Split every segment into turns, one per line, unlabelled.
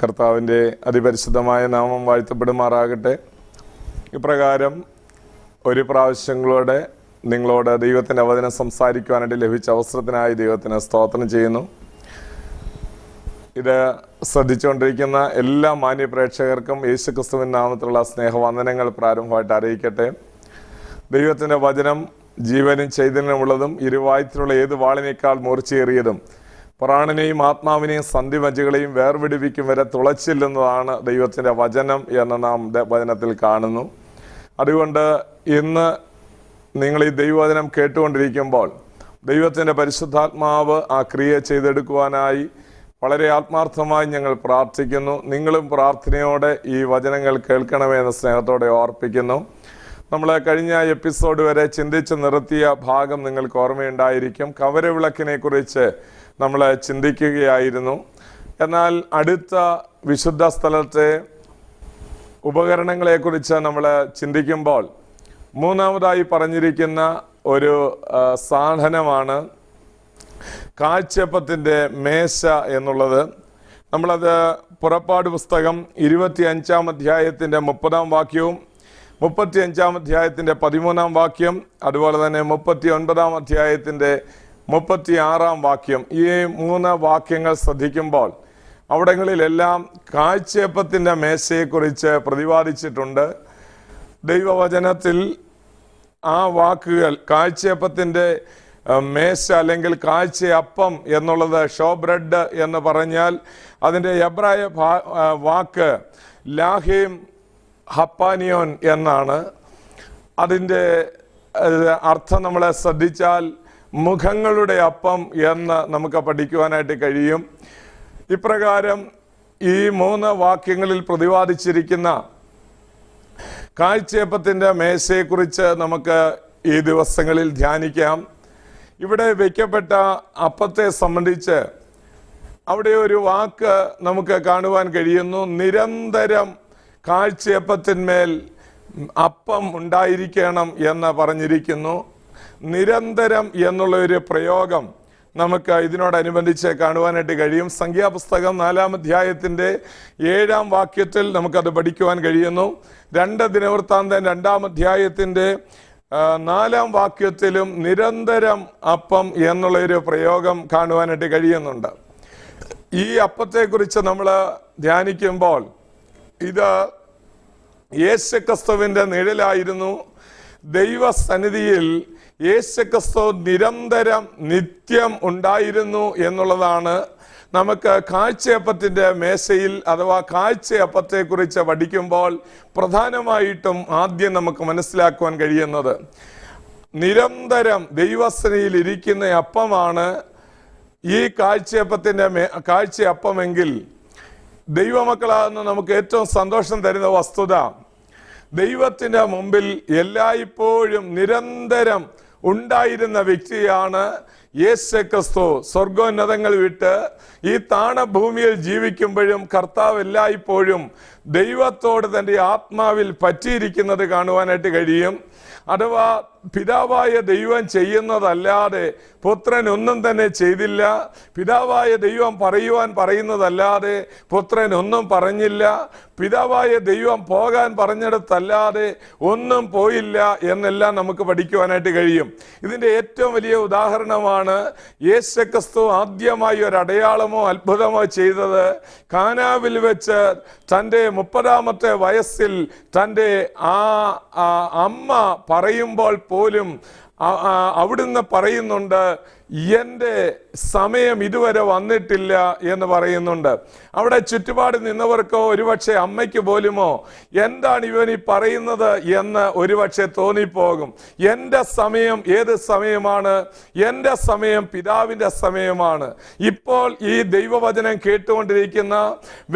കർത്താവിൻ്റെ അതിപരിശുദ്ധമായ നാമം വാഴ്ത്തപ്പെടുമാറാകട്ടെ. ഇപ്രകാരം ഒരു പ്രാവശ്യങ്ങളോടെ നിങ്ങളോട് ദൈവത്തിൻ്റെ വചനം സംസാരിക്കുവാനായിട്ട് ലഭിച്ച അവസരത്തിനായി ദൈവത്തിന് സ്തോത്രം ചെയ്യുന്നു. ഇത് ശ്രദ്ധിച്ചുകൊണ്ടിരിക്കുന്ന എല്ലാ മാന്യ പ്രേക്ഷകർക്കും യേശുക്രിസ്തുവിൻ നാമത്തിലുള്ള സ്നേഹവന്ദനങ്ങൾ പ്രാരംഭമായിട്ട് അറിയിക്കട്ടെ. ദൈവത്തിൻ്റെ വചനം ജീവനും ചൈതന്യമുള്ളതും ഇരുവായ്ത്തിലുള്ള ഏത് വാളിനേക്കാൾ മൂർച്ചയേറിയതും പ്രാണനെയും ആത്മാവിനെയും സന്ധിവഞ്ചകളെയും വേർപിടിപ്പിക്കും വരെ തുളച്ചില്ലെന്നതാണ് ദൈവത്തിൻ്റെ വചനം എന്ന് നാം വചനത്തിൽ കാണുന്നു. അതുകൊണ്ട് ഇന്ന് നിങ്ങൾ ഈ ദൈവവചനം കേട്ടുകൊണ്ടിരിക്കുമ്പോൾ ദൈവത്തിൻ്റെ പരിശുദ്ധാത്മാവ് ആ ക്രിയ ചെയ്തെടുക്കുവാനായി വളരെ ആത്മാർത്ഥമായി ഞങ്ങൾ പ്രാർത്ഥിക്കുന്നു. നിങ്ങളും പ്രാർത്ഥനയോടെ ഈ വചനങ്ങൾ കേൾക്കണമെന്ന് സ്നേഹത്തോടെ ഓർപ്പിക്കുന്നു. നമ്മൾ കഴിഞ്ഞ എപ്പിസോഡ് വരെ ചിന്തിച്ച് നിർത്തിയ ഭാഗം നിങ്ങൾക്ക് ഓർമ്മയുണ്ടായിരിക്കും. കവരവിളക്കിനെ കുറിച്ച് നമ്മൾ ചിന്തിക്കുകയായിരുന്നു. എന്നാൽ അടുത്ത വിശുദ്ധ സ്ഥലത്തെ ഉപകരണങ്ങളെക്കുറിച്ച് നമ്മൾ ചിന്തിക്കുമ്പോൾ മൂന്നാമതായി പറഞ്ഞിരിക്കുന്ന ഒരു സാധനമാണ് കാഴ്ചയപ്പത്തിൻ്റെ മേശ എന്നുള്ളത്. നമ്മളത് പുറപ്പാട് പുസ്തകം 25-ാം അധ്യായത്തിൻ്റെ 30-ാം വാക്യവും 35-ാം അധ്യായത്തിൻ്റെ 13-ാം വാക്യം, അതുപോലെ തന്നെ 39-ാം അധ്യായത്തിൻ്റെ 36-ാം വാക്യം, ഈ 3 വാക്യങ്ങൾ ശ്രദ്ധിക്കുമ്പോൾ അവിടങ്ങളിലെല്ലാം കാഴ്ചയപ്പത്തിൻ്റെ മേശയെക്കുറിച്ച് പ്രതിപാദിച്ചിട്ടുണ്ട്. ദൈവവചനത്തിൽ ആ വാക്കുകൾ കാഴ്ചയപ്പത്തിൻ്റെ മേശ അല്ലെങ്കിൽ കാഴ്ചയപ്പം എന്നുള്ളത് ഷോ ബ്രെഡ് എന്ന് പറഞ്ഞാൽ അതിൻ്റെ എബ്രായ വാക്ക് ലാഹേം ഹപ്പാനിയോൻ എന്നാണ്. അതിൻ്റെ അർത്ഥം നമ്മൾ ശ്രദ്ധിച്ചാൽ മുഖങ്ങളുടെ അപ്പം എന്ന് നമുക്ക് പഠിക്കുവാനായിട്ട് കഴിയും. ഇപ്രകാരം ഈ 3 വാക്യങ്ങളിൽ പ്രതിപാദിച്ചിരിക്കുന്ന കാഴ്ചയപ്പത്തിൻ്റെ മേശയെക്കുറിച്ച് നമുക്ക് ഈ ദിവസങ്ങളിൽ ധ്യാനിക്കാം. ഇവിടെ വയ്ക്കപ്പെട്ട അപ്പത്തെ സംബന്ധിച്ച് അവിടെ ഒരു വാക്ക് നമുക്ക് കാണുവാൻ കഴിയുന്നു. നിരന്തരം കാഴ്ചയപ്പത്തിന്മേൽ അപ്പം ഉണ്ടായിരിക്കണം എന്ന് പറഞ്ഞിരിക്കുന്നു. നിരന്തരം എന്നുള്ള ഒരു പ്രയോഗം നമുക്ക് ഇതിനോടനുബന്ധിച്ച് കാണുവാനായിട്ട് കഴിയും. സംഖ്യാപുസ്തകം 4-ാം അധ്യായത്തിൻ്റെ 7-ാം വാക്യത്തിൽ നമുക്കത് പഠിക്കുവാൻ കഴിയുന്നു. 2 ദിനവൃത്താന്തം 2-ാം അധ്യായത്തിൻ്റെ 4-ാം വാക്യത്തിലും നിരന്തരം അപ്പം എന്നുള്ളൊരു പ്രയോഗം കാണുവാനായിട്ട് കഴിയുന്നുണ്ട്. ഈ അപ്പത്തെക്കുറിച്ച് നമ്മൾ ധ്യാനിക്കുമ്പോൾ ഇത് യേശുക്രിസ്തുവിൻ്റെ നിഴലായിരുന്നു. ദൈവസന്നിധിയിൽ യേശുക്രിസ്തു നിരന്തരം നിത്യം ഉണ്ടായിരുന്നു എന്നുള്ളതാണ് നമുക്ക് കാഴ്ചയപ്പത്തിൻ്റെ മേശയിൽ അഥവാ കാഴ്ചയപ്പത്തെക്കുറിച്ച് പഠിക്കുമ്പോൾ പ്രധാനമായിട്ടും ആദ്യം നമുക്ക് മനസ്സിലാക്കുവാൻ കഴിയുന്നത്. നിരന്തരം ദൈവസന്നിധിയിൽ ഇരിക്കുന്ന അപ്പമാണ് ഈ കാഴ്ചയപ്പമെങ്കിൽ ദൈവമക്കളാകുന്ന നമുക്ക് ഏറ്റവും സന്തോഷം തരുന്ന വസ്തുത, ദൈവത്തിൻ്റെ മുമ്പിൽ എല്ലായ്പ്പോഴും നിരന്തരം ഉണ്ടായിരുന്ന വ്യക്തിയാണ് യേശുക്രിസ്തു. സ്വർഗോന്നതങ്ങൾ വിട്ട് ഈ താണഭൂമിയിൽ ജീവിക്കുമ്പോഴും കർത്താവ് എല്ലായ്പ്പോഴും ദൈവത്തോട് തൻ്റെ ആത്മാവിൽ പറ്റിയിരിക്കുന്നത് കാണുവാനായിട്ട് കഴിയും. അഥവാ പിതാവായ ദൈവം ചെയ്യുന്നതല്ലാതെ പുത്രൻ ഒന്നും തന്നെ ചെയ്തില്ല. പിതാവായ ദൈവം പറയുന്നതല്ലാതെ പുത്രൻ ഒന്നും പറഞ്ഞില്ല. പിതാവായ ദൈവം പോകാൻ പറഞ്ഞിടത്തല്ലാതെ ഒന്നും പോയില്ല എന്നെല്ലാം നമുക്ക് പഠിക്കുവാനായിട്ട് കഴിയും. ഇതിൻ്റെ ഏറ്റവും വലിയ ഉദാഹരണമാണ് യേശുക്രിസ്തു ആദ്യമായി ഒരു അടയാളമോ അത്ഭുതമോ ചെയ്തത്. കാനാവിൽ വെച്ച് തൻ്റെ 30-ാമത്തെ വയസ്സിൽ തൻ്റെ അമ്മ പറയുമ്പോൾ പോലും അവിടുന്ന് പറയുന്നുണ്ട്, എൻ്റെ സമയം ഇതുവരെ വന്നിട്ടില്ല എന്ന് പറയുന്നുണ്ട്. അവിടെ ചുറ്റുപാട് നിന്നവർക്കോ ഒരുപക്ഷെ അമ്മയ്ക്ക് പോലുമോ എന്താണ് ഇവൻ ഈ പറയുന്നത് എന്ന് ഒരുപക്ഷെ തോന്നിപ്പോകും. എൻ്റെ സമയം ഏത് സമയമാണ്? എൻ്റെ സമയം പിതാവിൻ്റെ സമയമാണ്. ഇപ്പോൾ ഈ ദൈവവചനം കേട്ടുകൊണ്ടിരിക്കുന്ന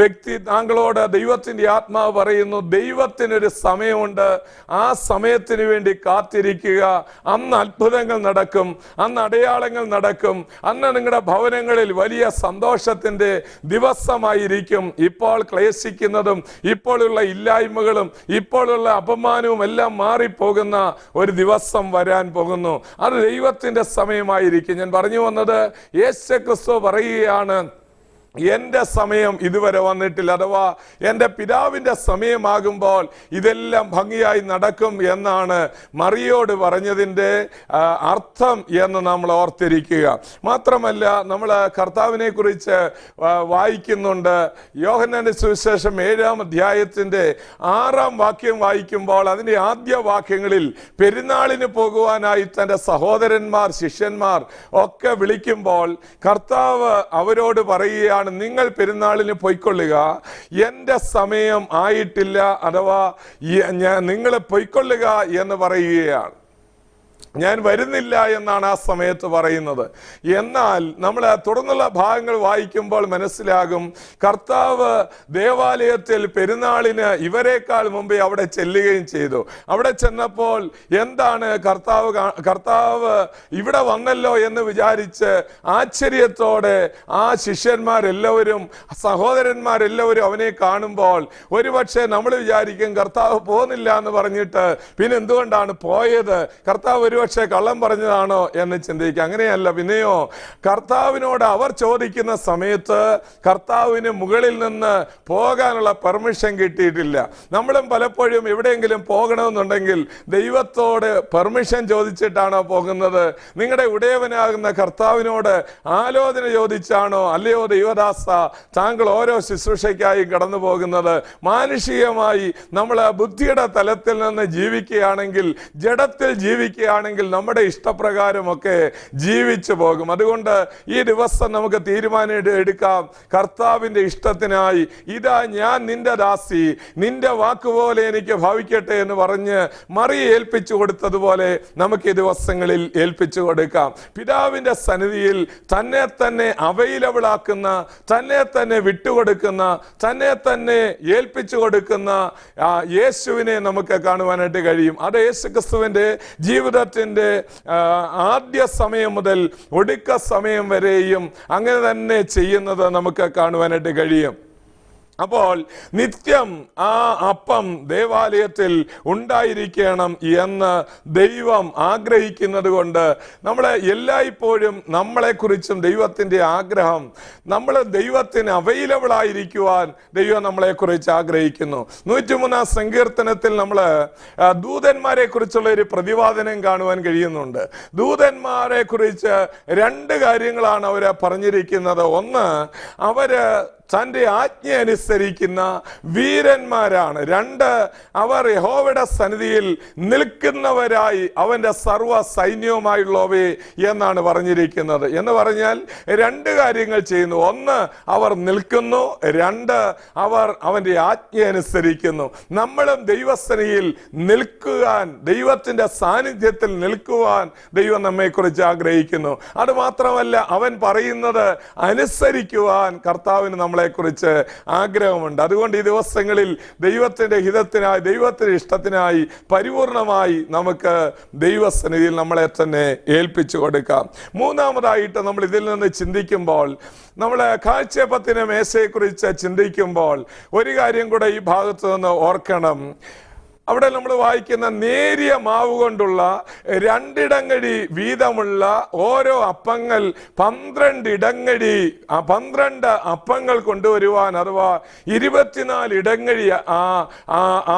വ്യക്തി താങ്കളോട് ദൈവത്തിൻ്റെ ആത്മാവ് പറയുന്നു, ദൈവത്തിനൊരു സമയമുണ്ട്. ആ സമയത്തിന് വേണ്ടി കാത്തിരിക്കുക. അന്ന് അത്ഭുതങ്ങൾ നടക്കും, അന്ന് അടയാളങ്ങൾ നടക്കും, അന്ന് നിങ്ങളുടെ ഭവനങ്ങളിൽ വലിയ സന്തോഷത്തിന്റെ ദിവസമായിരിക്കും. ഇപ്പോൾ ക്ലേശിക്കുന്നതും ഇപ്പോഴുള്ള ഇല്ലായ്മകളും ഇപ്പോഴുള്ള അപമാനവും എല്ലാം മാറിപ്പോകുന്ന ഒരു ദിവസം വരാൻ പോകുന്നു. അത് ദൈവത്തിന്റെ സമയമായിരിക്കും. ഞാൻ പറഞ്ഞു വന്നത്, യേശുക്രിസ്തു പറയുകയാണ്, എൻ്റെ സമയം ഇതുവരെ വന്നിട്ടില്ല, അഥവാ എൻ്റെ പിതാവിൻ്റെ സമയമാകുമ്പോൾ ഇതെല്ലാം ഭംഗിയായി നടക്കും എന്നാണ് മറിയോട് പറഞ്ഞതിൻ്റെ അർത്ഥം എന്ന് നമ്മൾ ഓർത്തിരിക്കുക. മാത്രമല്ല, നമ്മൾ കർത്താവിനെ കുറിച്ച് വായിക്കുന്നുണ്ട്. യോഹന്നാന്റെ സുവിശേഷം 7-ാം അധ്യായത്തിൻ്റെ 6-ാം വാക്യം വായിക്കുമ്പോൾ അതിൻ്റെ ആദ്യ വാക്യങ്ങളിൽ പെരുന്നാളിന് പോകുവാനായി തൻ്റെ സഹോദരന്മാർ, ശിഷ്യന്മാർ ഒക്കെ വിളിക്കുമ്പോൾ കർത്താവ് അവരോട് പറയുകയാണ്, നിങ്ങൾ പെരുന്നാളിന് പൊയ്ക്കൊള്ളുക, എൻ്റെ സമയം ആയിട്ടില്ല, അഥവാ നിങ്ങൾ പൊയ്ക്കൊള്ളുക എന്ന് പറയുകയാണ്. ഞാൻ വരുന്നില്ല എന്നാണ് ആ സമയത്ത് പറയുന്നത്. എന്നാൽ നമ്മൾ തുടർന്നുള്ള ഭാഗങ്ങൾ വായിക്കുമ്പോൾ മനസ്സിലാകും, കർത്താവ് ദേവാലയത്തിൽ പെരുന്നാളിന് ഇവരെക്കാൾ മുമ്പേ അവിടെ ചെല്ലുകയും ചെയ്തു. അവിടെ ചെന്നപ്പോൾ എന്താണ് കർത്താവ് ഇവിടെ വന്നല്ലോ എന്ന് വിചാരിച്ച് ആശ്ചര്യത്തോടെ ആ ശിഷ്യന്മാരെല്ലാവരും, സഹോദരന്മാരെല്ലാവരും അവനെ കാണുമ്പോൾ ഒരുപക്ഷെ നമ്മൾ വിചാരിക്കും കർത്താവ് പോകുന്നില്ല എന്ന് പറഞ്ഞിട്ട് പിന്നെ എന്തുകൊണ്ടാണ് പോയത്, കർത്താവ് പക്ഷേ കള്ളം പറഞ്ഞതാണോ എന്ന് ചിന്തിക്കുക. അങ്ങനെയല്ല. പിന്നെയോ, കർത്താവിനോട് അവർ ചോദിക്കുന്ന സമയത്ത് കർത്താവിന് മുകളിൽ നിന്ന് പോകാനുള്ള പെർമിഷൻ കിട്ടിയിട്ടില്ല. നമ്മളും പലപ്പോഴും എവിടെയെങ്കിലും പോകണമെന്നുണ്ടെങ്കിൽ ദൈവത്തോട് പെർമിഷൻ ചോദിച്ചിട്ടാണോ പോകുന്നത്? നിങ്ങളുടെ ഉടയവനാകുന്ന കർത്താവിനോട് ആലോചന ചോദിച്ചാണോ? അല്ലയോ ദൈവദാസ, താങ്കൾ ഓരോ ശുശ്രൂഷയ്ക്കായി കടന്നു പോകുന്നത്? മാനുഷികമായി നമ്മൾ ബുദ്ധിയുടെ തലത്തിൽ നിന്ന് ജീവിക്കുകയാണെങ്കിൽ, ജഡത്തിൽ ജീവിക്കുകയാണെങ്കിൽ നമ്മുടെ ഇഷ്ടപ്രകാരമൊക്കെ ജീവിച്ചു പോകും. അതുകൊണ്ട് ഈ ദിവസം നമുക്ക് തീരുമാനം എടുക്കാം, കർത്താവിന്റെ ഇഷ്ടത്തിനായി ഇതാ ഞാൻ നിന്റെ ദാസി, നിന്റെ വാക്കുപോലെ എനിക്ക് ഭവിക്കട്ടെ എന്ന് പറഞ്ഞ് മറിയെ ഏൽപ്പിച്ചു കൊടുത്തതുപോലെ നമുക്ക് ഈ ദിവസങ്ങളിൽ ഏൽപ്പിച്ചു കൊടുക്കാം. പിതാവിന്റെ സന്നിധിയിൽ തന്നെ തന്നെ അവൈലബിൾ ആക്കുന്ന, തന്നെ തന്നെ വിട്ടുകൊടുക്കുന്ന, തന്നെ തന്നെ ഏൽപ്പിച്ചു കൊടുക്കുന്ന യേശുവിനെ നമുക്ക് കാണുവാനായിട്ട് കഴിയും. അത് യേശുക്രിസ്തുവിന്റെ ജീവിതത്തിൽ ആദ്യ സമയം മുതൽ ഒടുക്ക സമയം വരെയും അങ്ങനെ തന്നെ ചെയ്യുന്നത് നമുക്ക് കാണുവാനായിട്ട് കഴിയും. അപ്പോൾ നിത്യം ആ അപ്പം ദേവാലയത്തിൽ ഉണ്ടായിരിക്കണം എന്ന് ദൈവം ആഗ്രഹിക്കുന്നത് കൊണ്ട് നമ്മൾ എല്ലായ്പ്പോഴും നമ്മളെക്കുറിച്ചും ദൈവത്തിൻ്റെ ആഗ്രഹം, നമ്മൾ ദൈവത്തിന് അവൈലബിൾ ആയിരിക്കുവാൻ ദൈവം നമ്മളെക്കുറിച്ച് ആഗ്രഹിക്കുന്നു. 103-ാം സങ്കീർത്തനത്തിൽ നമ്മൾ ദൂതന്മാരെ കുറിച്ചുള്ള ഒരു പ്രതിപാദനം കാണുവാൻ കഴിയുന്നുണ്ട്. ദൂതന്മാരെ കുറിച്ച് 2 കാര്യങ്ങളാണ് അവർ പറഞ്ഞിരിക്കുന്നത്. ഒന്ന്, അവര് തൻ്റെ ആജ്ഞ അനുസരിക്കുന്ന വീരന്മാരാണ്. 2, അവർ യഹോവയുടെ സന്നിധിയിൽ നിൽക്കുന്നവരായി അവൻ്റെ സർവ്വ സൈന്യവുമായുള്ളവേ എന്നാണ് പറഞ്ഞിരിക്കുന്നത്. എന്ന് പറഞ്ഞാൽ 2 കാര്യങ്ങൾ ചെയ്യുന്നു. 1, അവർ നിൽക്കുന്നു. 2, അവർ അവൻ്റെ ആജ്ഞ അനുസരിക്കുന്നു. നമ്മളും ദൈവസന്നിധിയിൽ നിൽക്കുവാൻ, ദൈവത്തിൻ്റെ സാന്നിധ്യത്തിൽ നിൽക്കുവാൻ ദൈവം നമ്മെക്കുറിച്ച് ആഗ്രഹിക്കുന്നു. അതുമാത്രമല്ല, അവൻ പറയുന്നത് അനുസരിക്കുവാൻ കർത്താവിന് നമ്മളെ കുറിച്ച് ആഗ്രഹമുണ്ട്. അതുകൊണ്ട് ഈ ദിവസങ്ങളിൽ ദൈവത്തിന്റെ ഹിതത്തിനായി, ദൈവത്തിന്റെ ഇഷ്ടത്തിനായി പരിപൂർണമായി നമുക്ക് ദൈവസന്നിധിയിൽ നമ്മളെ തന്നെ ഏൽപ്പിച്ചു കൊടുക്കാം. മൂന്നാമതായിട്ട് നമ്മൾ ഇതിൽ നിന്ന് ചിന്തിക്കുമ്പോൾ, നമ്മൾ കാഴ്ചയപ്പത്തിന്റെ മേശയെക്കുറിച്ച് ചിന്തിക്കുമ്പോൾ ഒരു കാര്യം കൂടെ ഈ ഭാഗത്ത് നിന്ന് ഓർക്കണം. അവിടെ നമ്മൾ വായിക്കുന്ന നേരിയ മാവ് കൊണ്ടുള്ള 2 ഇടങ്ങഴി വീതമുള്ള ഓരോ അപ്പങ്ങൾ 12 ഇടങ്ങഴി, 12 അപ്പങ്ങൾ കൊണ്ടുവരുവാൻ, അഥവാ 24 ഇടങ്ങഴി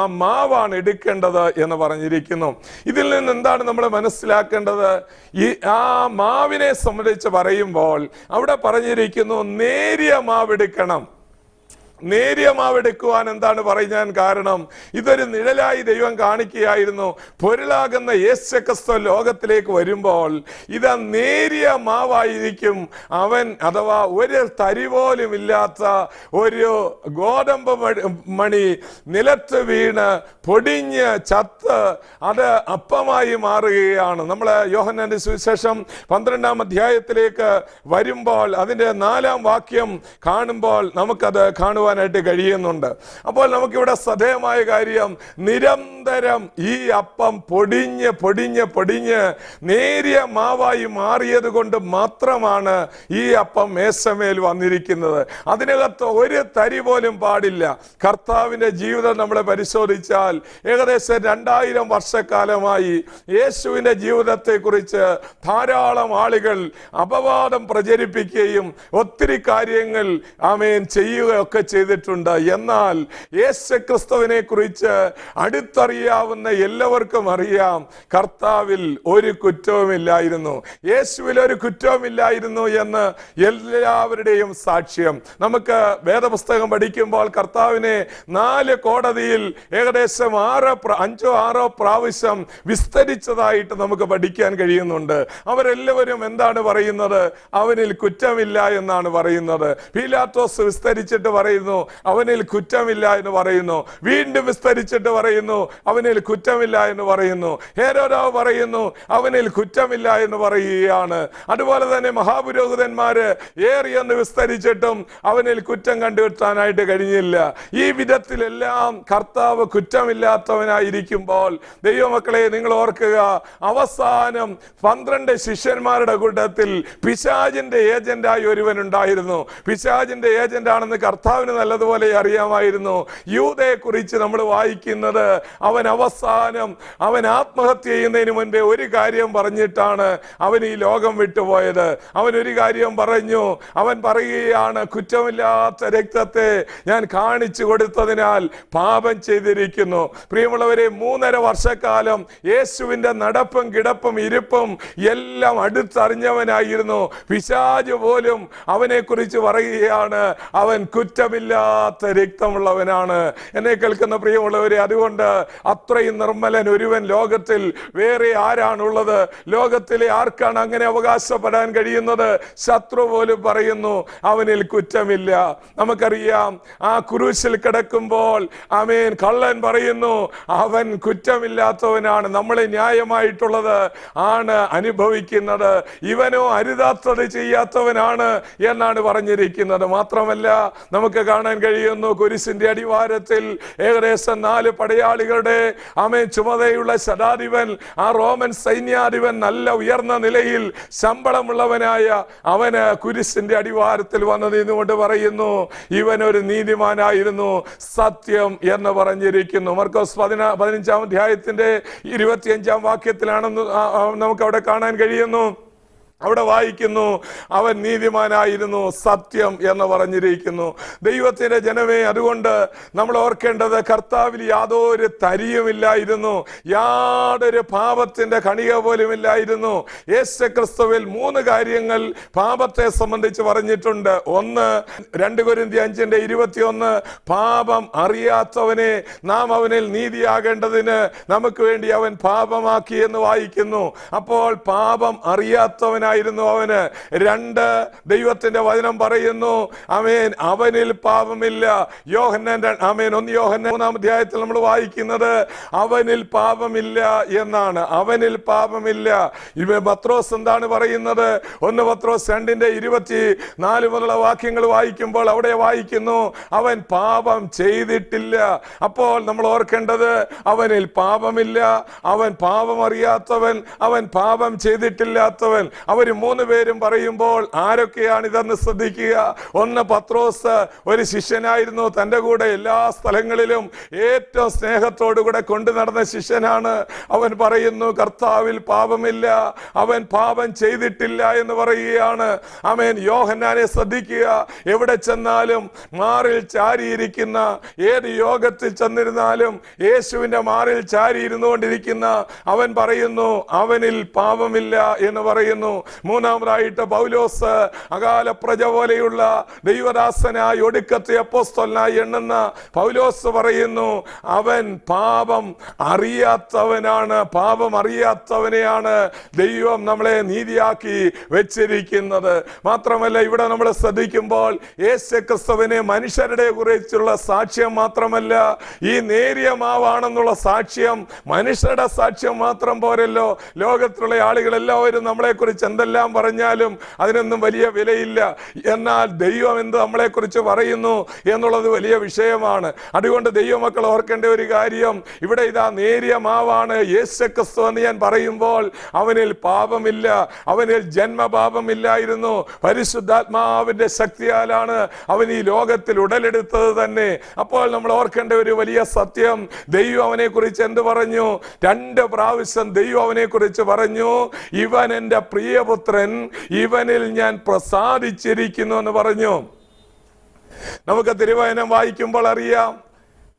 ആ മാവാണ് എടുക്കേണ്ടത് എന്ന് പറഞ്ഞിരിക്കുന്നു. ഇതിൽ നിന്ന് എന്താണ് നമ്മൾ മനസ്സിലാക്കേണ്ടത്? ആ മാവിനെ സംബന്ധിച്ച് പറയുമ്പോൾ അവിടെ പറഞ്ഞിരിക്കുന്നു നേരിയ മാവ് എടുക്കണം. നേരിയ മാവെടുക്കുവാൻ എന്താണ് പറയാൻ കാരണം? ഇതൊരു നിഴലായി ദൈവം കാണിക്കുകയായിരുന്നു. പൊരുളാകുന്ന യേശുക്രിസ്തു ലോകത്തിലേക്ക് വരുമ്പോൾ ഇത് നേരിയ മാവായിരിക്കും അവൻ, അഥവാ ഒരു തരി പോലും ഇല്ലാത്ത ഒരു ഗോതമ്പ് മണി നിലത്ത് വീണ് പൊടിഞ്ഞ് ചത്ത് അത് അപ്പമായി മാറുകയാണ്. നമ്മൾ യോഹന്നാന്റെ സുവിശേഷം 12-ാം അധ്യായത്തിലേക്ക് വരുമ്പോൾ അതിൻ്റെ 4-ാം വാക്യം കാണുമ്പോൾ നമുക്കത് കാണുവാൻ കാണുവാനായിട്ട് കഴിയുന്നുണ്ട്. അപ്പോൾ നമുക്കിവിടെ ശ്രദ്ധേയമായ കാര്യം, നിരന്തരം ഈ അപ്പം പൊടിഞ്ഞ് പൊടിഞ്ഞ് പൊടിഞ്ഞ് നേരിയ മാവായി മാറിയത് കൊണ്ട് മാത്രമാണ് ഈ അപ്പം മേശമേൽ വന്നിരിക്കുന്നത്. അതിനകത്ത് ഒരു തരി പോലും പാടില്ല. കർത്താവിൻ്റെ ജീവിതം നമ്മളെ പരിശോധിച്ചാൽ ഏകദേശം 2000 വർഷക്കാലമായി യേശുവിൻ്റെ ജീവിതത്തെക്കുറിച്ച് ധാരാളം ആളുകൾ അപവാദം പ്രചരിപ്പിക്കുകയും ഒത്തിരി കാര്യങ്ങൾ ചെയ്യുകയൊക്കെ ചെയ്തിട്ടുണ്ട്. എന്നാൽ യേശുക്രിസ്തുവിനെ കുറിച്ച് അടുത്തറിയാവുന്ന എല്ലാവർക്കും അറിയാം, കർത്താവിൽ ഒരു കുറ്റവുമില്ലായിരുന്നു, യേശുവിൽ ഒരു കുറ്റവുമില്ലായിരുന്നു എന്ന് എല്ലാവരുടെയും സാക്ഷ്യം. നമുക്ക് വേദപുസ്തകം പഠിക്കുമ്പോൾ കർത്താവിനെ 4 കോടതിയിൽ ഏകദേശം 5-6 പ്രാവശ്യം വിസ്തരിച്ചതായിട്ട് നമുക്ക് പഠിക്കാൻ കഴിയുന്നുണ്ട്. അവരെല്ലാവരും എന്താണ് പറയുന്നത്? അവനിൽ കുറ്റമില്ല എന്നാണ് പറയുന്നത്. പീലാത്തോസ് വിസ്തരിച്ചിട്ട് പറയുന്നു അവനിൽ കുറ്റമില്ല എന്ന് പറയുന്നു. വീണ്ടും വിസ്തരിച്ചിട്ട് പറയുന്നു അവനിൽ കുറ്റമില്ല എന്ന് പറയുന്നു. ഹേരോദാവ് പറയുന്നു അവനിൽ കുറ്റമില്ല എന്ന് പറയുകയാണ്. അതുപോലെ തന്നെ മഹാപുരോഹിതന്മാര് ഏറിയെന്ന് വിസ്തരിച്ചിട്ടും അവനിൽ കുറ്റം കണ്ടെത്താനായിട്ട് കഴിഞ്ഞില്ല. ഈ വിധത്തിലെല്ലാം കർത്താവ് കുറ്റമില്ലാത്തവനായിരിക്കുമ്പോൾ ദൈവമക്കളെ, നിങ്ങൾ ഓർക്കുക, അവസാനം 12 ശിഷ്യന്മാരുടെ കൂട്ടത്തിൽ പിശാചിന്റെ ഏജന്റായി ഒരുവൻ ഉണ്ടായിരുന്നു. പിശാചിന്റെ ഏജന്റ് ആണെന്ന് കർത്താവിന് നല്ലതുപോലെ അറിയാമായിരുന്നു. യൂദയെ കുറിച്ച് നമ്മൾ വായിക്കുന്നത്, അവൻ അവസാനം ആത്മഹത്യ ചെയ്യുന്നതിന് മുൻപേ ഒരു കാര്യം പറഞ്ഞിട്ടാണ് അവൻ ഈ ലോകം വിട്ടുപോയത്. അവൻ ഒരു കാര്യം പറഞ്ഞു. അവൻ പറയുകയാണ്, കുറ്റമില്ലാത്ത രക്തത്തെ ഞാൻ കാണിച്ചു കൊടുത്തതിനാൽ പാപം ചെയ്തിരിക്കുന്നു. പ്രിയമുള്ളവരെ, 3.5 വർഷക്കാലം യേശുവിന്റെ നടപ്പും കിടപ്പും ഇരിപ്പും എല്ലാം അടുത്തറിഞ്ഞവനായിരുന്നു. പിശാച് പോലും അവനെ കുറിച്ച് പറയുകയാണ്, അവൻ കുറ്റമില്ലാത്ത രക്തമുള്ളവനാണ്. എന്നെ കേൾക്കുന്ന പ്രിയമുള്ളവരെ, അതുകൊണ്ട് അത്രയും നിർമ്മലൻ ഒരുവൻ ലോകത്തിൽ വേറെ ആരാണുള്ളത്? ലോകത്തിലെ ആർക്കാണ് അങ്ങനെ അവകാശപ്പെടാൻ കഴിയുന്നത്? ശത്രു പോലും പറയുന്നു അവനിൽ കുറ്റമില്ല. നമുക്കറിയാം, ആ കുരിശിൽ കിടക്കുമ്പോൾ കള്ളൻ പറയുന്നു അവൻ കുറ്റമില്ലാത്തവനാണ്, നമ്മളെ ന്യായമായിട്ടുള്ളത് ആണ് അനുഭവിക്കുന്നത്, ഇവനോ അരുതാത്തത് ചെയ്യാത്തവനാണ് എന്നാണ് പറഞ്ഞിരിക്കുന്നത്. മാത്രമല്ല, നമുക്ക് കാണാൻ കഴിയുന്നു കുരിശിന്റെ അടിവാരത്തിൽ ഏകദേശം 4 പടയാളികളുടെ ചുമതലയുള്ള ശതാധിപൻ, ആ റോമൻ സൈന്യാധിപൻ, നല്ല ഉയർന്ന നിലയിൽ ശമ്പളമുള്ളവനായ അവന് കുരിശിന്റെ അടിവാരത്തിൽ വന്ന് നിന്നുകൊണ്ട് പറയുന്നു ഇവനൊരു നീതിമാനായിരുന്നു, സത്യം എന്ന് പറഞ്ഞിരിക്കുന്നു. മർക്കോസ് 15-ാം അധ്യായത്തിന്റെ 25-ാം വാക്യത്തിലാണെന്ന് നമുക്ക് അവിടെ കാണാൻ കഴിയുന്നു. അവിടെ വായിക്കുന്നു അവൻ നീതിമാനായിരുന്നു, സത്യം എന്ന് പറഞ്ഞിരിക്കുന്നു. ദൈവത്തിന്റെ ജനമേ, അതുകൊണ്ട് നമ്മൾ ഓർക്കേണ്ടത് കർത്താവിൽ യാതൊരു തരിയുമില്ലായിരുന്നു, യാതൊരു പാപത്തിന്റെ കണിക പോലുമില്ലായിരുന്നു. യേശുക്രിസ്തുവിൽ 3 കാര്യങ്ങൾ പാപത്തെ സംബന്ധിച്ച് പറഞ്ഞിട്ടുണ്ട്. 1 2 കൊരിന്ത്യർ 5:21 പാപം അറിയാത്തവനെ നാം അവനിൽ നീതിയാകേണ്ടതിന് നമുക്ക് വേണ്ടി അവൻ പാപമാക്കി എന്ന് വായിക്കുന്നു. അപ്പോൾ പാപം അറിയാത്തവനായിരുന്നു അവന്. 2 ദൈവത്തിന്റെ വചനം പറയുന്നു അവനിൽ പാപമില്ല. യോഹന്നാൻ 1 യോഹന്നാൻ 3-ാം അധ്യായത്തിൽ നമ്മൾ വായിക്കുന്നത് അവനിൽ പാപമില്ല എന്നാണ്. അവനിൽ പാപമില്ല. പത്രോസ് എന്താണ് പറയുന്നത്? 1 പത്രോസ് 2:24 മുതലുള്ള വാക്യങ്ങൾ വായിക്കുമ്പോൾ അവിടെ വായിക്കുന്നു അവൻ പാപം ചെയ്തിട്ടില്ല. അപ്പോൾ നമ്മൾ ഓർക്കേണ്ടത് അവനിൽ പാപമില്ല, അവൻ പാപം അറിയാത്തവൻ, അവൻ പാപം ചെയ്തിട്ടില്ലാത്തവൻ. അവർ 3 പേരും പറയുമ്പോൾ ആരൊക്കെയാണ് ഇതെന്ന് ശ്രദ്ധിക്കുക. 1 പത്രോസ് ഒരു ശിഷ്യനായിരുന്നു, തൻ്റെ കൂടെ എല്ലാ സ്ഥലങ്ങളിലും ഏറ്റവും സ്നേഹത്തോടുകൂടെ കൊണ്ടു നടന്ന ശിഷ്യനാണ്. അവൻ പറയുന്നു കർത്താവിൽ പാപമില്ല, അവൻ പാപം ചെയ്തിട്ടില്ല എന്ന് പറയുകയാണ്. യോഹന്നാനെ ശ്രദ്ധിക്കുക. എവിടെ ചെന്നാലും മാറിൽ ചാരിയിരിക്കുന്ന, ഏത് യോഗത്തിൽ ചെന്നിരുന്നാലും യേശുവിന്റെ മാറിൽ ചാരി ഇരുന്നു കൊണ്ടിരിക്കുന്ന അവൻ പറയുന്നു അവനിൽ പാപമില്ല എന്ന് പറയുന്നു. 3-ാമതായിട്ട് പൗലോസ് അകാല പ്രജ പോലെയുള്ള ദൈവദാസനായി ഒടുക്കത്തെ അപ്പോസ്തലനായി എണ്ണുന്ന പൗലോസ് പറയുന്നു അവൻ പാപം അറിയാത്തവനാണ്, പാപം അറിയാത്തവനെയാണ് ദൈവം നമ്മളെ നീതിയാക്കി വെച്ചിരിക്കുന്നത്. മാത്രമല്ല, ഇവിടെ നമ്മൾ ശ്രദ്ധിക്കുമ്പോൾ യേശുക്രിസ്തുവിനെ മനുഷ്യരുടെ കുറിച്ചുള്ള സാക്ഷ്യം മാത്രമല്ല, ഈ നേരിയ മാവാണെന്നുള്ള സാക്ഷ്യം മനുഷ്യരുടെ സാക്ഷ്യം മാത്രം പോരല്ലോ. ലോകത്തിലുള്ള ആളുകൾ എല്ലാവരും നമ്മളെ കുറിച്ച് എന്തെല്ലാം പറഞ്ഞാലും അതിനൊന്നും വലിയ വിലയില്ല. എന്നാൽ ദൈവം എന്ത് നമ്മളെക്കുറിച്ച് പറയുന്നു എന്നുള്ളത് വലിയ വിഷയമാണ്. അതുകൊണ്ട് ദൈവമക്കൾ ഓർക്കേണ്ട ഒരു കാര്യം, ഇവിടെ ഇതാ നേരിയ മാവാണ് യേശുക്രിസ്തു എന്ന് ഞാൻ പറയുമ്പോൾ അവനിൽ പാപമില്ല, അവനിൽ ജന്മപാപമില്ലായിരുന്നു. പരിശുദ്ധാത്മാവിന്റെ ശക്തിയാലാണ് അവൻ ഈ ലോകത്തിൽ ഉടലെടുത്തത് തന്നെ. അപ്പോൾ നമ്മൾ ഓർക്കേണ്ട ഒരു വലിയ സത്യം, ദൈവം അവനെ കുറിച്ച് എന്ത് പറഞ്ഞു? 2 പ്രാവശ്യം ദൈവം അവനെ കുറിച്ച് പറഞ്ഞു, ഇവൻ എൻ്റെ പ്രിയപുത്രൻ, ഇവനിൽ ഞാൻ പ്രസാദിച്ചിരിക്കുന്നു എന്ന് പറഞ്ഞു. നമുക്ക് തിരുവചനം വായിക്കുമ്പോൾ അറിയാം,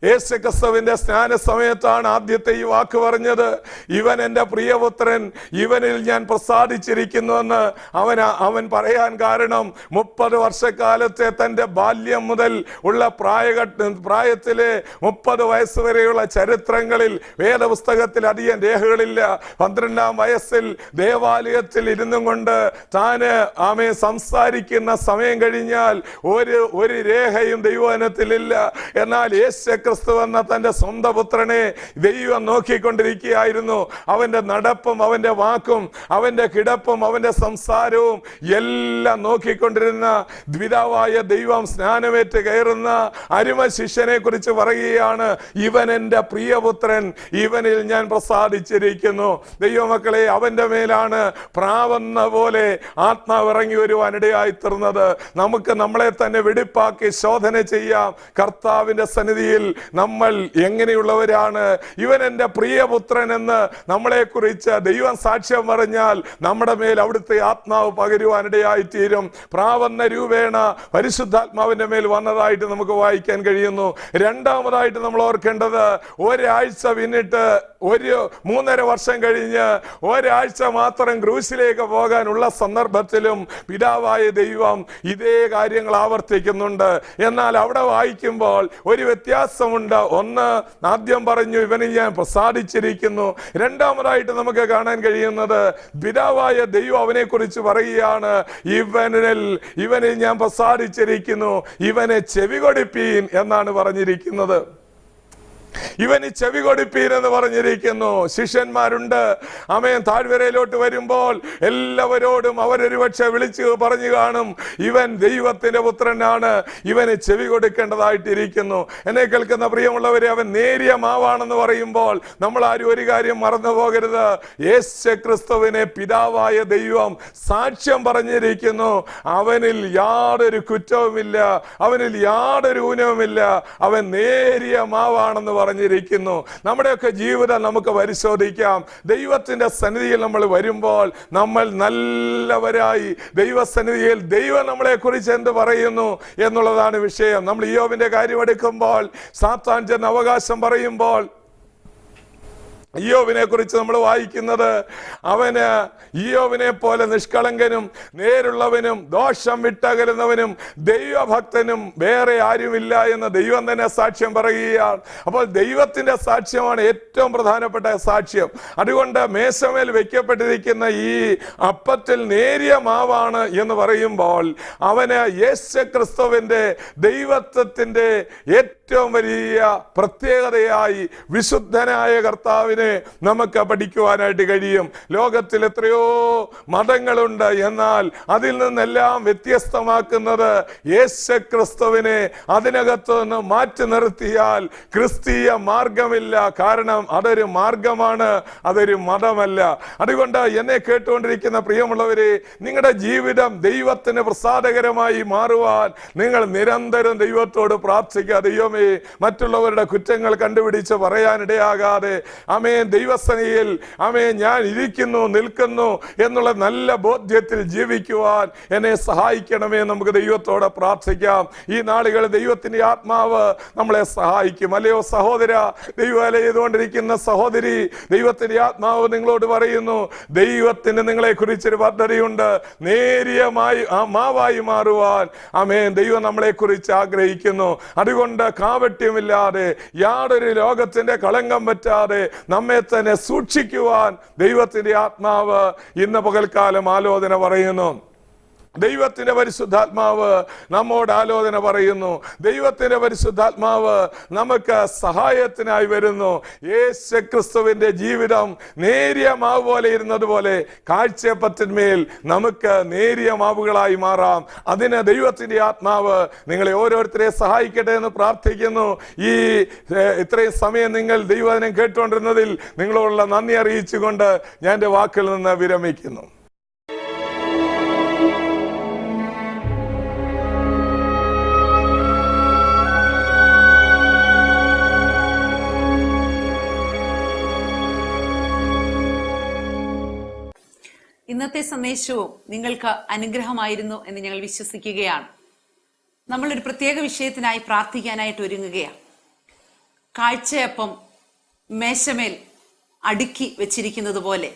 യേശുക്രിസ്തുവിന്റെ സ്നാന സമയത്താണ് ആദ്യത്തെ ഈ വാക്ക് പറഞ്ഞത്, ഇവൻ എൻ്റെ പ്രിയപുത്രൻ, ഇവനിൽ ഞാൻ പ്രസാദിച്ചിരിക്കുന്നുവെന്ന്. അവൻ പറയാൻ കാരണം 30 വർഷക്കാലത്തെ തൻ്റെ ബാല്യം മുതൽ ഉള്ള പ്രായത്തിലെ 30 വയസ്സ് വരെയുള്ള ചരിത്രങ്ങളിൽ വേദപുസ്തകത്തിൽ അധികം രേഖകളില്ല. 12-ാം വയസ്സിൽ ദേവാലയത്തിൽ ഇരുന്നും കൊണ്ട് താന് സംസാരിക്കുന്ന സമയം കഴിഞ്ഞാൽ ഒരു രേഖയും ദൈവവചനത്തിലില്ല. എന്നാൽ യേശുക്രിസ്തു എന്ന തന്റെ സ്വന്തം പുത്രനെ ദൈവം നോക്കിക്കൊണ്ടിരിക്കുകയായിരുന്നു. അവന്റെ നടപ്പും അവന്റെ വാക്കും അവന്റെ കിടപ്പും അവന്റെ സംസാരവും എല്ലാം നോക്കിക്കൊണ്ടിരുന്ന പിതാവായ ദൈവം സ്നാനമേറ്റ് കയറുന്ന അരുമ ശിഷ്യനെ കുറിച്ച് പറയുകയാണ്, ഇവൻ എൻ്റെ പ്രിയപുത്രൻ, ഇവനിൽ ഞാൻ പ്രസാദിച്ചിരിക്കുന്നു. ദൈവമക്കളെ, അവന്റെ മേലാണ് പ്രാവെന്ന പോലെ ആത്മാവ് ഇറങ്ങി വരുവാനിടയായി തീർന്നത്. നമുക്ക് നമ്മളെ തന്നെ വെടിപ്പാക്കി ശോധന ചെയ്യാം. കർത്താവിന്റെ സന്നിധിയിൽ നമ്മൾ എങ്ങനെയുള്ളവരാണ്? ഇവൻ എൻ്റെ പ്രിയപുത്രൻ എന്ന് നമ്മളെ കുറിച്ച് ദൈവം സാക്ഷ്യം പറഞ്ഞാൽ നമ്മുടെ മേൽ അവിടുത്തെ ആത്മാവ് പകരുവാനിടയായി തീരും. പ്രാവെന്ന രൂപേണ പരിശുദ്ധാത്മാവിന്റെ മേൽ വന്നതായിട്ട് നമുക്ക് വായിക്കാൻ കഴിയുന്നു. രണ്ടാമതായിട്ട് നമ്മൾ ഓർക്കേണ്ടത്, ഒരാഴ്ച പിന്നിട്ട് 3.5 വർഷം കഴിഞ്ഞ് ഒരാഴ്ച മാത്രം ക്രൂശിലേക്ക് പോകാനുള്ള സന്ദർഭത്തിലും പിതാവായ ദൈവം ഇതേ കാര്യങ്ങൾ ആവർത്തിക്കുന്നുണ്ട്. എന്നാൽ അവിടെ വായിക്കുമ്പോൾ ഒരു വ്യത്യാസമുണ്ട്. ഒന്ന്, ആദ്യം പറഞ്ഞു ഇവനിൽ ഞാൻ പ്രസാദിച്ചിരിക്കുന്നു. രണ്ടാമതായിട്ട് നമുക്ക് കാണാൻ കഴിയുന്നത്, പിതാവായ ദൈവം അവനെ കുറിച്ച് പറയുകയാണ്, ഇവനിൽ ഞാൻ പ്രസാദിച്ചിരിക്കുന്നു, ഇവനെ ചെവികൊടുപ്പീൻ എന്നാണ് പറഞ്ഞിരിക്കുന്നത്. ഇവന് ചെവി കൊടുപ്പീൻ എന്ന് പറഞ്ഞിരിക്കുന്നു. ശിഷ്യന്മാരുണ്ട്, താഴ്വരയിലോട്ട് വരുമ്പോൾ എല്ലാവരോടും അവരൊരു പക്ഷെ വിളിച്ച് പറഞ്ഞു കാണും, ഇവൻ ദൈവത്തിന്റെ പുത്രനാണ്, ഇവന് ചെവി കൊടുക്കേണ്ടതായിട്ടിരിക്കുന്നു. എന്നെ കേൾക്കുന്ന പ്രിയമുള്ളവരെ, അവൻ നേരിയ മാവാണെന്ന് പറയുമ്പോൾ നമ്മൾ ആരും ഒരു കാര്യം മറന്നു പോകരുത്. യേശുക്രിസ്തുവിനെ പിതാവായ ദൈവം സാക്ഷ്യം പറഞ്ഞിരിക്കുന്നു, അവനിൽ യാതൊരു കുറ്റവുമില്ല, അവനിൽ യാതൊരു ഊനവുമില്ല, അവൻ നേരിയ മാവാണെന്ന് പറഞ്ഞിരിക്കുന്നു. നമ്മുടെയൊക്കെ ജീവിതം നമുക്ക് പരിശോധിക്കാം. ദൈവത്തിന്റെ സന്നിധിയിൽ നമ്മൾ വരുമ്പോൾ നമ്മൾ നല്ലവരായി ദൈവസന്നിധിയിൽ ദൈവം നമ്മളെ കുറിച്ച് എന്ത് പറയുന്നു എന്നുള്ളതാണ് വിഷയം. നമ്മൾ ഇയ്യോബിന്റെ കാര്യം എടുക്കുമ്പോൾ, സാത്താൻ ചെന്ന് അവകാശം പറയുമ്പോൾ ഇയ്യോബിനെ കുറിച്ച് നമ്മൾ വായിക്കുന്നത്, അവന് ഇയ്യോബിനെ പോലെ നിഷ്കളങ്കനും നേരുള്ളവനും ദോഷം വിട്ടകലുന്നവനും ദൈവഭക്തനും വേറെ ആരുമില്ല എന്ന് ദൈവം തന്നെ സാക്ഷ്യം പറയുകയാണ്. അപ്പോൾ ദൈവത്തിന്റെ സാക്ഷ്യമാണ് ഏറ്റവും പ്രധാനപ്പെട്ട സാക്ഷ്യം. അതുകൊണ്ട് മേശമേൽ വെക്കപ്പെട്ടിരിക്കുന്ന ഈ അപ്പത്തിൽ നേരിയ മാവാണ് എന്ന് പറയുമ്പോൾ അവന് യേശുക്രിസ്തുവിന്റെ ദൈവത്വത്തിന്റെ ഏറ്റവും വലിയ പ്രത്യേകതയായി വിശുദ്ധനായ കർത്താവിനെ നമുക്ക് പഠിക്കുവാനായിട്ട് കഴിയും. ലോകത്തിൽ എത്രയോ മതങ്ങളുണ്ട്, എന്നാൽ അതിൽ നിന്നെല്ലാം വ്യത്യസ്തമാക്കുന്നത് യേശുക്രിസ്തുവിനെ അതിനകത്ത് നിന്ന് മാറ്റി നിർത്തിയാൽ ക്രിസ്തീയ മാർഗമില്ല. കാരണം അതൊരു മാർഗമാണ്, അതൊരു മതമല്ല. അതുകൊണ്ട് എന്നെ കേട്ടുകൊണ്ടിരിക്കുന്ന പ്രിയമുള്ളവരെ, നിങ്ങളുടെ ജീവിതം ദൈവത്തിന് പ്രസാദകരമായി മാറുവാൻ നിങ്ങൾ നിരന്തരം ദൈവത്തോട് പ്രാർത്ഥിക്കുക. ദൈവമേ, മറ്റുള്ളവരുടെ കുറ്റങ്ങൾ കണ്ടുപിടിച്ച് പറയാനിടയാകാതെ ദൈവസന്നിധിയിൽ ഞാൻ ഇരിക്കുന്നു നിൽക്കുന്നു എന്നുള്ള നല്ല ബോധ്യത്തിൽ ജീവിക്കുവാൻ എന്നെ സഹായിക്കണമേ. നമുക്ക് ദൈവത്തോടെ പ്രാർത്ഥിക്കാം. ഈ നാളുകളിൽ ദൈവത്തിന്റെ ആത്മാവ് നമ്മളെ സഹായിക്കും. അല്ലയോ സഹോദര, ദൈവവേല ചെയ്തുകൊണ്ടിരിക്കുന്ന സഹോദരി, ദൈവത്തിന്റെ ആത്മാവ് നിങ്ങളോട് പറയുന്നു, ദൈവത്തിന് നിങ്ങളെ കുറിച്ചൊരു പദ്ധതിയുണ്ട്. നേരിയ മാവായി മാറുവാൻ ദൈവം നമ്മളെ കുറിച്ച് ആഗ്രഹിക്കുന്നു. അതുകൊണ്ട് കാപട്യമില്ലാതെ യാതൊരു ലോകത്തിന്റെ കളങ്കം പറ്റാതെ നമ്മെ തന്നെ സൂക്ഷിക്കുവാൻ ദൈവത്തിന്റെ ആത്മാവ് ഇന്ന് പകൽക്കാലം ആലോചന പറയുന്നു. ദൈവത്തിന്റെ പരിശുദ്ധാത്മാവ് നമ്മോട് ആലോചന പറയുന്നു. ദൈവത്തിന്റെ പരിശുദ്ധാത്മാവ് നമുക്ക് സഹായത്തിനായി വരുന്നു. യേശുക്രിസ്തുവിന്റെ ജീവിതം നേരിയ മാവ് പോലെ ഇരുന്നതുപോലെ കാഴ്ചപ്പത്തിന്മേൽ നമുക്ക് നേരിയ മാവുകളായി മാറാം. അതിന് ദൈവത്തിന്റെ ആത്മാവ് നിങ്ങളെ ഓരോരുത്തരെ സഹായിക്കട്ടെ എന്ന് പ്രാർത്ഥിക്കുന്നു. ഈ ഇത്രയും സമയം നിങ്ങൾ ദൈവവചനം കേട്ടുകൊണ്ടിരുന്നതിൽ നിങ്ങളോടുള്ള നന്ദി അറിയിച്ചുകൊണ്ട് ഞാൻ എൻ്റെ വാക്കിൽ നിന്ന് വിരമിക്കുന്നു.
ഇന്നത്തെ സന്ദേശവും നിങ്ങൾക്ക് അനുഗ്രഹമായിരുന്നു എന്ന് ഞങ്ങൾ വിശ്വസിക്കുകയാണ്. നമ്മളൊരു പ്രത്യേക വിഷയത്തിനായി പ്രാർത്ഥിക്കാനായിട്ട് ഒരുങ്ങുകയാണ്. കാഴ്ചയപ്പം മേശമേൽ അടുക്കി വെച്ചിരിക്കുന്നത് പോലെ,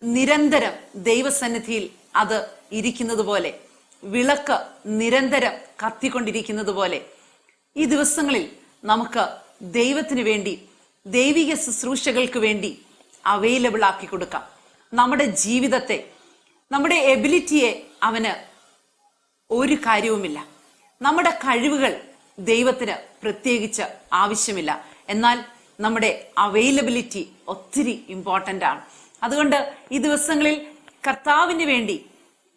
നിരന്തരം ദൈവസന്നിധിയിൽ അത് ഇരിക്കുന്നത് പോലെ, വിളക്ക് നിരന്തരം കത്തിക്കൊണ്ടിരിക്കുന്നത് പോലെ, ഈ ദിവസങ്ങളിൽ നമുക്ക് ദൈവത്തിന് വേണ്ടി, ദൈവിക ശുശ്രൂഷകൾക്ക് വേണ്ടി അവൈലബിൾ ആക്കി കൊടുക്കാം. നമ്മുടെ ജീവിതത്തെ, നമ്മുടെ എബിലിറ്റിയെ അവന് ഒരു കാര്യവുമില്ല. നമ്മുടെ കഴിവുകൾ ദൈവത്തിന് പ്രത്യേകിച്ച് ആവശ്യമില്ല. എന്നാൽ നമ്മുടെ അവൈലബിലിറ്റി ഒത്തിരി ഇമ്പോർട്ടൻ്റ് ആണ്. അതുകൊണ്ട് ഈ ദിവസങ്ങളിൽ കർത്താവിന് വേണ്ടി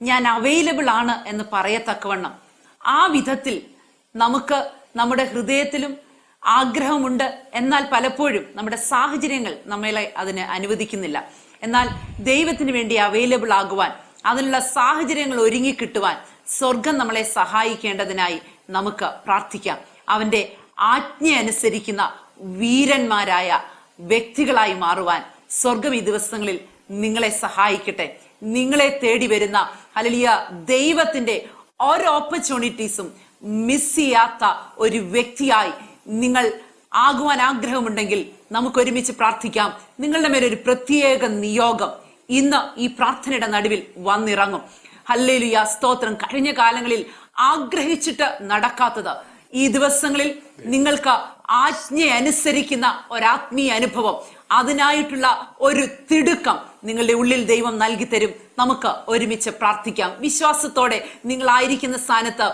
ഞാൻ അവൈലബിൾ ആണ് എന്ന് പറയത്തക്കവണ്ണം ആ വിധത്തിൽ നമുക്ക് നമ്മുടെ ഹൃദയത്തിലും ആഗ്രഹമുണ്ട്. എന്നാൽ പലപ്പോഴും നമ്മുടെ സാഹചര്യങ്ങൾ നമ്മളെ അതിന് അനുവദിക്കുന്നില്ല. എന്നാൽ ദൈവത്തിന് വേണ്ടി അവൈലബിൾ ആകുവാൻ, അതിനുള്ള സാഹചര്യങ്ങൾ ഒരുങ്ങിക്കിട്ടുവാൻ സ്വർഗം നമ്മളെ സഹായിക്കേണ്ടതിനായി നമുക്ക് പ്രാർത്ഥിക്കാം. അവന്റെ ആജ്ഞ അനുസരിക്കുന്ന വീരന്മാരായ വ്യക്തികളായി മാറുവാൻ സ്വർഗം ഈ ദിവസങ്ങളിൽ നിങ്ങളെ സഹായിക്കട്ടെ. നിങ്ങളെ തേടി വരുന്ന ഹല്ലേലൂയ ദൈവത്തിന്റെ ഓരോ ഓപ്പർച്യൂണിറ്റീസും മിസ് ചെയ്യാത്ത ഒരു വ്യക്തിയായി നിങ്ങൾ ആകുവാൻ ആഗ്രഹമുണ്ടെങ്കിൽ നമുക്ക് ഒരുമിച്ച് പ്രാർത്ഥിക്കാം. നിങ്ങളുടെ മേലൊരു പ്രത്യേക നിയോഗം ഇന്ന് ഈ പ്രാർത്ഥനയുടെ നടുവിൽ വന്നിറങ്ങും. ഹല്ലേലൂയ, സ്തോത്രം. കഴിഞ്ഞ കാലങ്ങളിൽ ആഗ്രഹിച്ചിട്ട് നടക്കാത്തത് ഈ ദിവസങ്ങളിൽ നിങ്ങൾക്ക് ആജ്ഞ അനുസരിക്കുന്ന ഒരാത്മീയ അനുഭവം, അതിനായിട്ടുള്ള ഒരു തിടുക്കം നിങ്ങളുടെ ഉള്ളിൽ ദൈവം നൽകി തരും. നമുക്ക് ഒരുമിച്ച് പ്രാർത്ഥിക്കാം. വിശ്വാസത്തോടെ നിങ്ങളായിരിക്കുന്ന സ്ഥാനത്ത്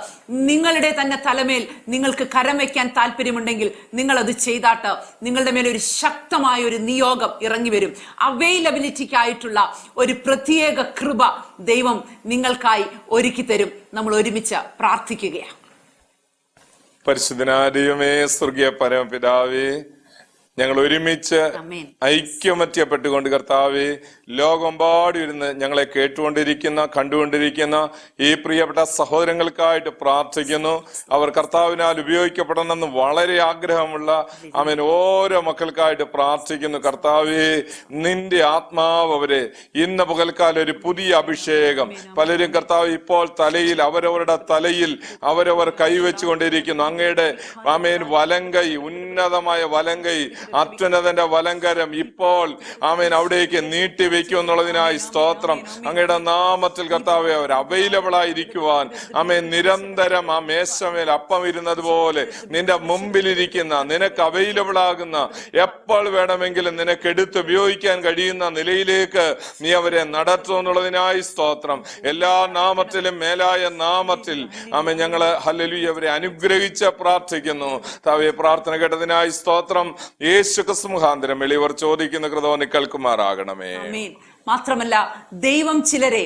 നിങ്ങളുടെ തന്നെ തലമേൽ നിങ്ങൾക്ക് കരം വയ്ക്കാൻ താല്പര്യമുണ്ടെങ്കിൽ നിങ്ങൾ അത് ചെയ്താട്ട് നിങ്ങളുടെ മേലൊരു ശക്തമായ ഒരു നിയോഗം ഇറങ്ങി വരും. അവൈലബിലിറ്റിക്കായിട്ടുള്ള ഒരു പ്രത്യേക കൃപ ദൈവം നിങ്ങൾക്കായി ഒരുക്കി തരും. നമ്മൾ ഒരുമിച്ച് പ്രാർത്ഥിക്കുകയാണ്.
പരിശുദ്ധനായ ദൈവമേ, സ്വർഗീയ പരമപിതാവേ, ഞങ്ങൾ ഒരുമിച്ച് ഐക്യമത്യപ്പെട്ടുകൊണ്ട് കർത്താവേ, ലോകമെമ്പാടും ഇരുന്ന് ഞങ്ങളെ കേട്ടുകൊണ്ടിരിക്കുന്ന, കണ്ടുകൊണ്ടിരിക്കുന്ന ഈ പ്രിയപ്പെട്ട സഹോദരങ്ങൾക്കായിട്ട് പ്രാർത്ഥിക്കുന്നു. അവർ കർത്താവിനാൽ ഉപയോഗിക്കപ്പെടണമെന്ന് വളരെ ആഗ്രഹമുള്ള ആമേൻ ഓരോ മക്കൾക്കായിട്ട് പ്രാർത്ഥിക്കുന്നു. കർത്താവേ, നിന്റെ ആത്മാവ് അവരെ ഇന്ന് പകൽക്കാലം ഒരു പുതിയ അഭിഷേകം, പലരും കർത്താവ് ഇപ്പോൾ തലയിൽ അവരവരുടെ തലയിൽ അവരവർ കൈവച്ചുകൊണ്ടിരിക്കുന്നു. അങ്ങയുടെ ആമേൻ വലങ്കൈ, ഉന്നതമായ വലങ്കൈ, അത്യുന്നതന്റെ വലങ്കരം ഇപ്പോൾ ആമേൻ അവിടേക്ക് നീട്ടിവെക്കും എന്നുള്ളതിനായി സ്തോത്രം. അങ്ങയുടെ നാമത്തിൽ കർത്താവേ, അവർ അവൈലബിൾ ആയിരിക്കുവാൻ ആമേൻ നിരന്തരം ആ മേശമേൽ അപ്പം ഇരുന്നത് പോലെ നിന്റെ മുമ്പിലിരിക്കുന്ന, നിനക്ക് അവൈലബിൾ ആകുന്ന, എപ്പോൾ വേണമെങ്കിലും നിനക്ക് എടുത്ത് ഉപയോഗിക്കാൻ കഴിയുന്ന നിലയിലേക്ക് നീ അവരെ നടത്തുമെന്നുള്ളതിനായി സ്തോത്രം. എല്ലാ നാമത്തിലും മേലായ നാമത്തിൽ ആമേൻ ഞങ്ങള് ഹല്ലേലൂയ അവരെ അനുഗ്രഹിച്ച് പ്രാർത്ഥിക്കുന്നു. താവേ, പ്രാർത്ഥന കേട്ടതിനായി സ്തോത്രം. യേശു ക്രിസ്തു മുഖാന്തരം എളിയവർ ചോദിക്കുന്ന കൃതോ കേൾക്കുമാറാകണമേ.
മാത്രമല്ല, ദൈവം ചിലരെ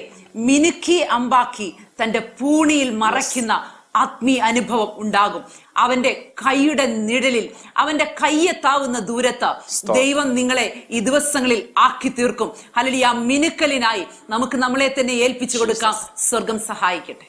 മിനുക്കി അമ്പാക്കി തന്റെ പൂണിയിൽ മറയ്ക്കുന്ന ആത്മീയ അനുഭവം ഉണ്ടാകും. അവന്റെ കൈയുടെ നിഴലിൽ, അവന്റെ കയ്യെത്താവുന്ന ദൂരത്ത് ദൈവം നിങ്ങളെ ഈ ദിവസങ്ങളിൽ ആക്കി തീർക്കും. ഹല്ലേലൂയ. മിനുക്കലിനായി നമുക്ക് നമ്മളെ തന്നെ ഏൽപ്പിച്ചു കൊടുക്കാം. സ്വർഗം സഹായിക്കട്ടെ.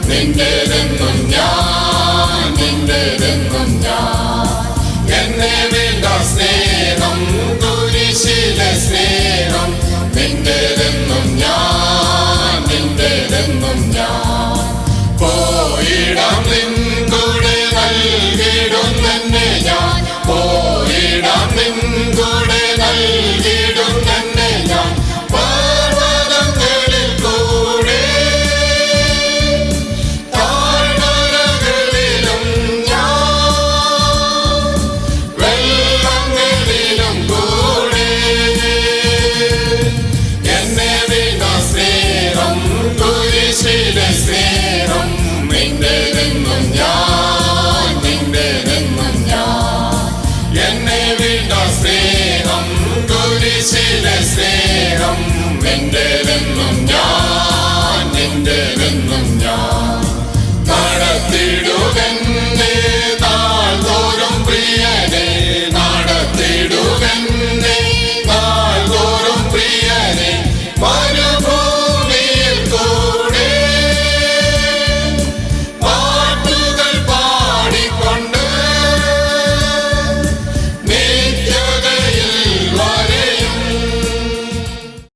നിന്റെ